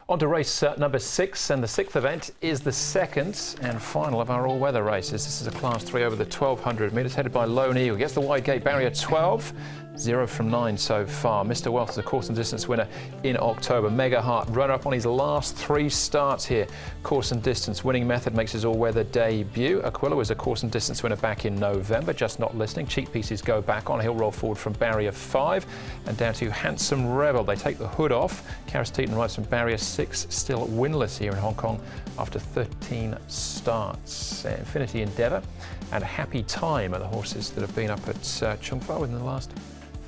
On to race number 6, and the 6th event is the second and final of our all-weather races. This is a Class 3 over the 1,200 metres, headed by Lone Eagle. Gets the wide gate barrier 12, 0 from 9 so far. Mr. Wealth is a course and distance winner in October. Mega Heart, runner-up on his last 3 starts here. Course and distance winning method makes his all-weather debut. Aquila was a course and distance winner back in November. Just Not Listening. Cheek Pieces go back on. He'll roll forward from barrier 5 and down to Handsome Rebel. They take the hood off. Karis Teeton rides from barrier 6, still winless here in Hong Kong after 13 starts. Infinity Endeavour and Happy Time are the horses that have been up at Chung Fa within the last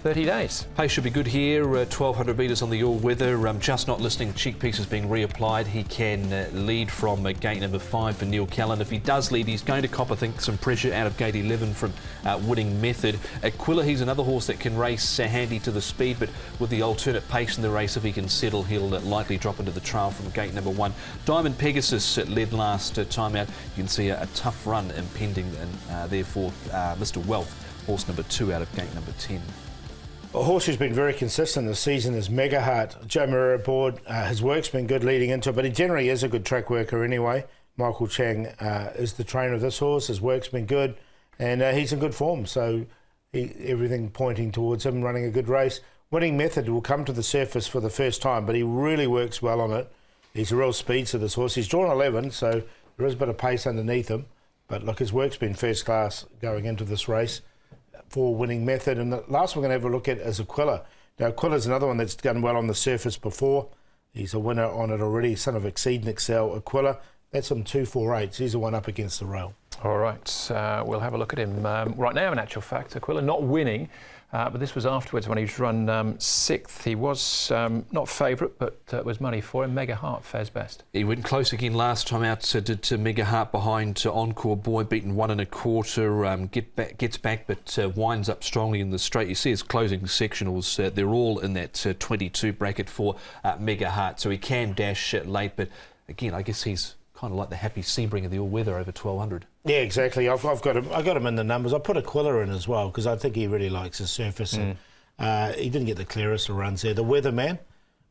30 days. Pace should be good here, 1,200 metres on the all-weather. Just Not Listening, Cheek Pieces being reapplied. He can lead from gate number 5 for Neil Callan. If he does lead, he's going to cop, I think, some pressure out of gate 11 from Winning Method. Aquila, he's another horse that can race handy to the speed, but with the alternate pace in the race, if he can settle, he'll likely drop into the trail from gate number 1. Diamond Pegasus led last time out. You can see a tough run impending, and therefore Mr. Wealth, horse number 2 out of gate number 10. A horse who's been very consistent this season is Mega Heart. Joe Moreira aboard. His work's been good leading into it, but he generally is a good track worker anyway. Michael Chang is the trainer of this horse. His work's been good, and he's in good form. So everything pointing towards him running a good race. Winning Method will come to the surface for the first time, but he really works well on it. He's a real speedster, this horse. He's drawn 11, so there is a bit of pace underneath him. But look, his work's been first class going into this race for Winning Method. And the last one we're going to have a look at is Aquila. Now, Aquila's another one that's done well on the surface before. He's a winner on it already, son of Exceed and Excel. Aquila, that's him 2-4-8. He's the one up against the rail. All right, we'll have a look at him right now, in actual fact. Aquila not winning, but this was afterwards when he was run 6th. He was not favourite, but was money for him. Mega Heart fares best. He went close again last time out, did to Mega Heart behind Encore Boy, beaten 1 1/4. Gets back, but winds up strongly in the straight. You see his closing sectionals, they're all in that 22 bracket for Mega Heart, so he can dash late, but again, I guess he's kind of like the Happy Sebring of the all-weather over 1,200. Yeah, exactly. I've got him in the numbers. I put Aquila in as well because I think he really likes his surface. And, he didn't get the clearest of runs there. The Weatherman,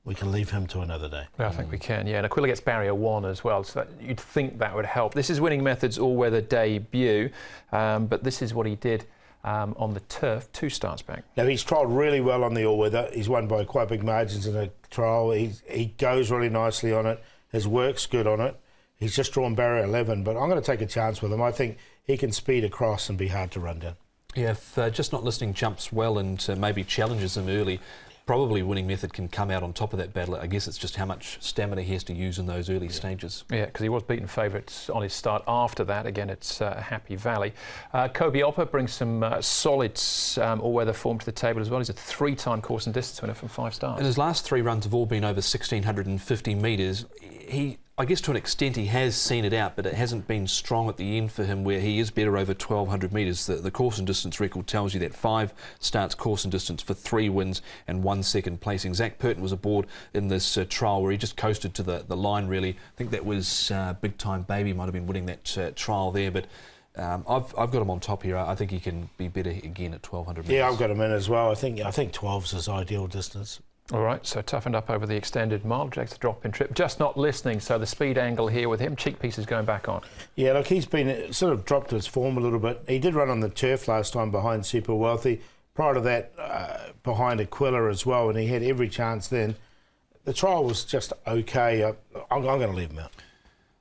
we can leave him to another day. I think we can, yeah. And Aquila gets barrier 1 as well, so you'd think that would help. This is Winning Method's all-weather debut, but this is what he did on the turf 2 starts back. Now, he's trialled really well on the all-weather. He's won by quite big margins in a trial. He goes really nicely on it. His work's good on it. He's just drawn barrier 11, but I'm going to take a chance with him. I think he can speed across and be hard to run down. Yeah, if Just Not Listening jumps well and maybe challenges him early, probably Winning Method can come out on top of that battle. I guess it's just how much stamina he has to use in those early stages. Yeah, because he was beaten favourites on his start. After that, again, it's Happy Valley. Kobe Opera brings some solid all-weather form to the table as well. He's a 3-time course and distance winner from 5 starts. And his last 3 runs have all been over 1,650 metres. I guess to an extent he has seen it out, but it hasn't been strong at the end for him where he is better over 1,200 metres. The course and distance record tells you that 5 starts course and distance for 3 wins and 1 second placing. Zach Purton was aboard in this trial where he just coasted to the line really. I think that was Big Time Baby might have been winning that trial there, but I've got him on top here. I think he can be better again at 1,200 metres. Yeah, I've got him in as well. I think 12's his ideal distance. All right, so toughened up over the extended mile. Jack's drop in trip. Just Not Listening, so the speed angle here with him. Cheek Pieces going back on. Yeah, look, he's been sort of dropped his form a little bit. He did run on the turf last time behind Super Wealthy. Prior to that, behind Aquila as well, and he had every chance then. The trial was just okay. I'm going to leave him out.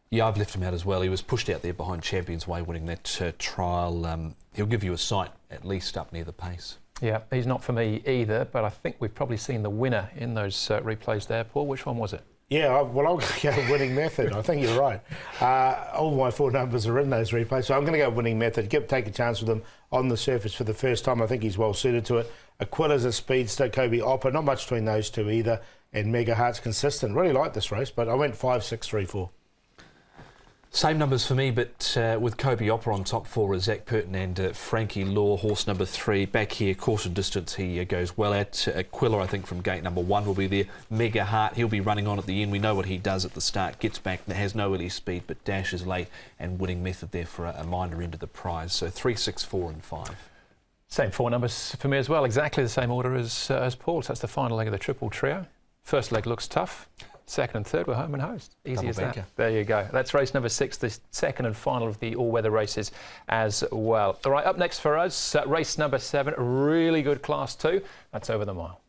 Yeah, I've left him out as well. He was pushed out there behind Champions Way winning that trial. He'll give you a sight at least up near the pace. Yeah, he's not for me either, but I think we've probably seen the winner in those replays there. Paul, which one was it? Yeah, I'll go Winning Method. I think you're right. All my 4 numbers are in those replays, so I'm going to go Winning Method. Take a chance with him on the surface for the first time. I think he's well suited to it. Aquila's a speedster, Kobe Opera, not much between those 2 either, and Mega Heart's consistent. Really like this race, but I went 5, 6, 3, 4. Same numbers for me, but with Kobe Opera on top 4 is Zach Purton and Frankie Law, horse number 3. Back here, course and distance, he goes well at. Aquila, I think, from gate number 1 will be there. Mega Heart, he'll be running on at the end. We know what he does at the start. Gets back, has no early speed, but dashes late, and Winning Method there for a minor end of the prize. So 3, 6, 4 and 5. Same 4 numbers for me as well. Exactly the same order as Paul. So that's the final leg of the triple trio. First leg looks tough. Second and third were home and host. Easy Double as banker. that. There you go. That's race number 6, the second and final of the all-weather races as well. All right, up next for us, race number 7, really good Class 2. That's over the mile.